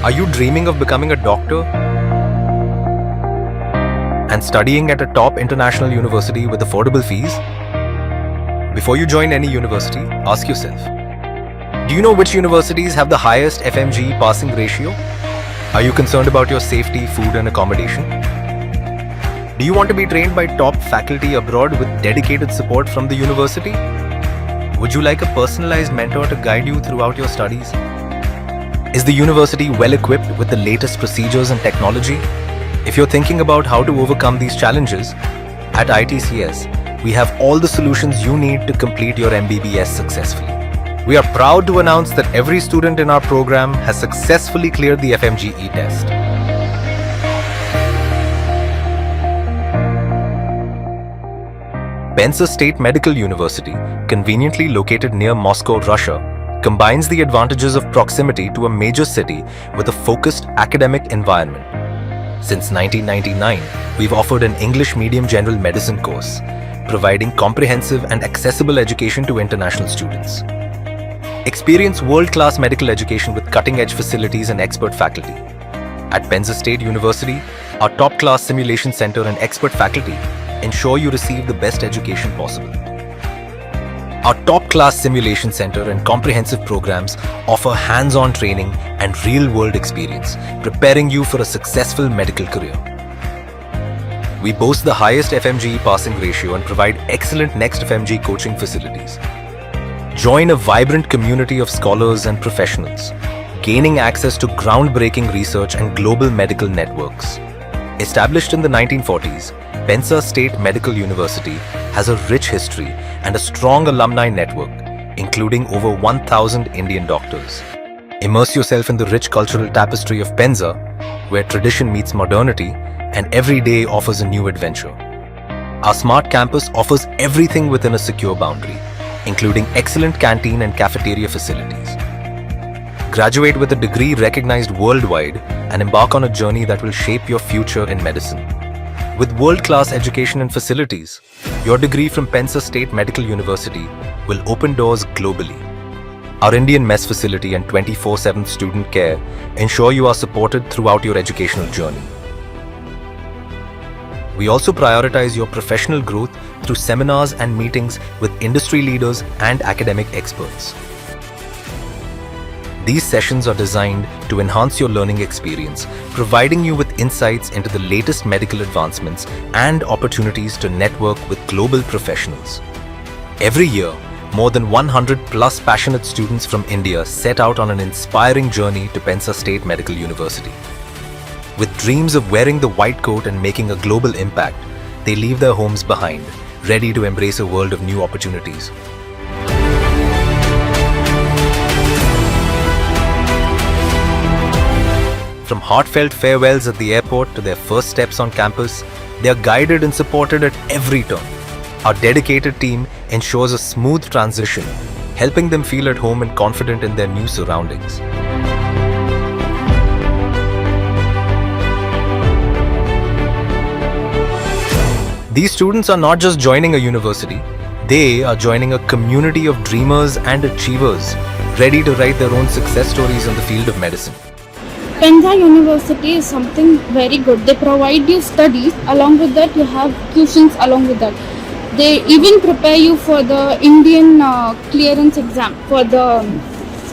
Are you dreaming of becoming a doctor and studying at a top international university with affordable fees? Before you join any university, ask yourself, do you know which universities have the highest FMG passing ratio? Are you concerned about your safety, food and accommodation? Do you want to be trained by top faculty abroad with dedicated support from the university? Would you like a personalized mentor to guide you throughout your studies? Is the university well equipped with the latest procedures and technology? If you're thinking about how to overcome these challenges, at ITCS, we have all the solutions you need to complete your MBBS successfully. We are proud to announce that every student in our program has successfully cleared the FMGE test. Penza State Medical University, conveniently located near Moscow, Russia, combines the advantages of proximity to a major city with a focused academic environment. Since 1999, we've offered an English medium general medicine course, providing comprehensive and accessible education to international students. Experience world-class medical education with cutting-edge facilities and expert faculty. At Penza State University, our top-class simulation center and expert faculty ensure you receive the best education possible. Our top-class simulation center and comprehensive programs offer hands-on training and real-world experience, preparing you for a successful medical career. We boast the highest FMGE passing ratio and provide excellent Next FMG coaching facilities. Join a vibrant community of scholars and professionals, gaining access to groundbreaking research and global medical networks. Established in the 1940s, Penza State Medical University has a rich history and a strong alumni network, including over 1,000 Indian doctors. Immerse yourself in the rich cultural tapestry of Penza, where tradition meets modernity and every day offers a new adventure. Our smart campus offers everything within a secure boundary, including excellent canteen and cafeteria facilities. Graduate with a degree recognized worldwide and embark on a journey that will shape your future in medicine. With world-class education and facilities, your degree from Penza State Medical University will open doors globally. Our Indian mess facility and 24/7 student care ensure you are supported throughout your educational journey. We also prioritize your professional growth through seminars and meetings with industry leaders and academic experts. These sessions are designed to enhance your learning experience, providing you with insights into the latest medical advancements and opportunities to network with global professionals. Every year, more than 100 plus passionate students from India set out on an inspiring journey to Penza State Medical University. With dreams of wearing the white coat and making a global impact, they leave their homes behind, ready to embrace a world of new opportunities. From heartfelt farewells at the airport to their first steps on campus, they are guided and supported at every turn. Our dedicated team ensures a smooth transition, helping them feel at home and confident in their new surroundings. These students are not just joining a university, they are joining a community of dreamers and achievers, ready to write their own success stories in the field of medicine. Penza University is something very good. They provide you studies, along with that you have tuitions along with that. They even prepare you for the Indian clearance exam, for the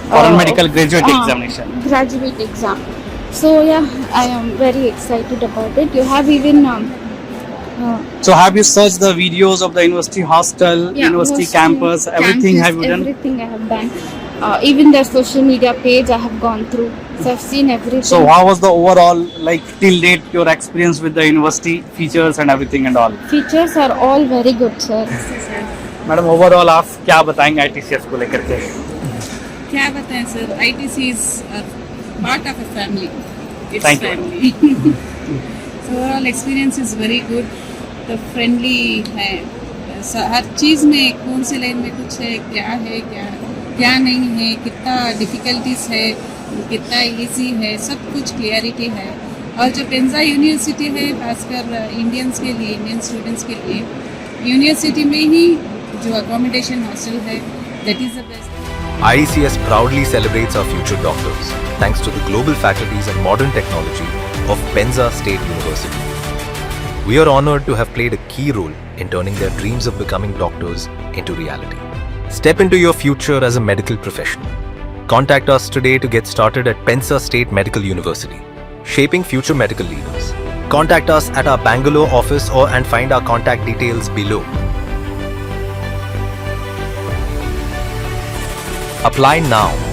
foreign medical graduate examination. Graduate exam. So yeah, I am very excited about it. You have even So have you searched the videos of the university hostel, university campus, everything campus, have you done? Everything I have done. Even their social media page I have gone through. So I've seen everything. So how was the overall, like till date, your experience with the university, features and everything and all? Features are all very good, sir. Madam overall आप क्या बताएंगे ITCS को लेकर के? क्या बताएं sir, ITC is a part of a family. It's Thank you. family. So overall experience is very good. The friendly है, हर चीज़ में कौन से लाइन में कुछ है, क्या नहीं है, कितना डिफिकल्टीज है, कितना इजी है, सब कुछ क्लियरिटी है. और जो पेंजा यूनिवर्सिटी है, खासकर इंडियंस के लिए, इंडियन स्टूडेंट्स के लिए, यूनिवर्सिटी में ही जो अकोमोडेशन हॉस्टल है, that is the best. ITCS proudly celebrates our future doctors thanks to the global faculties and modern technology of Penza State University. We are honored to have played a key role in turning their dreams of becoming doctors into reality. Step into your future as a medical professional. Contact us today to get started at Penza State Medical University, shaping future medical leaders. Contact us at our Bangalore office and find our contact details below. Apply now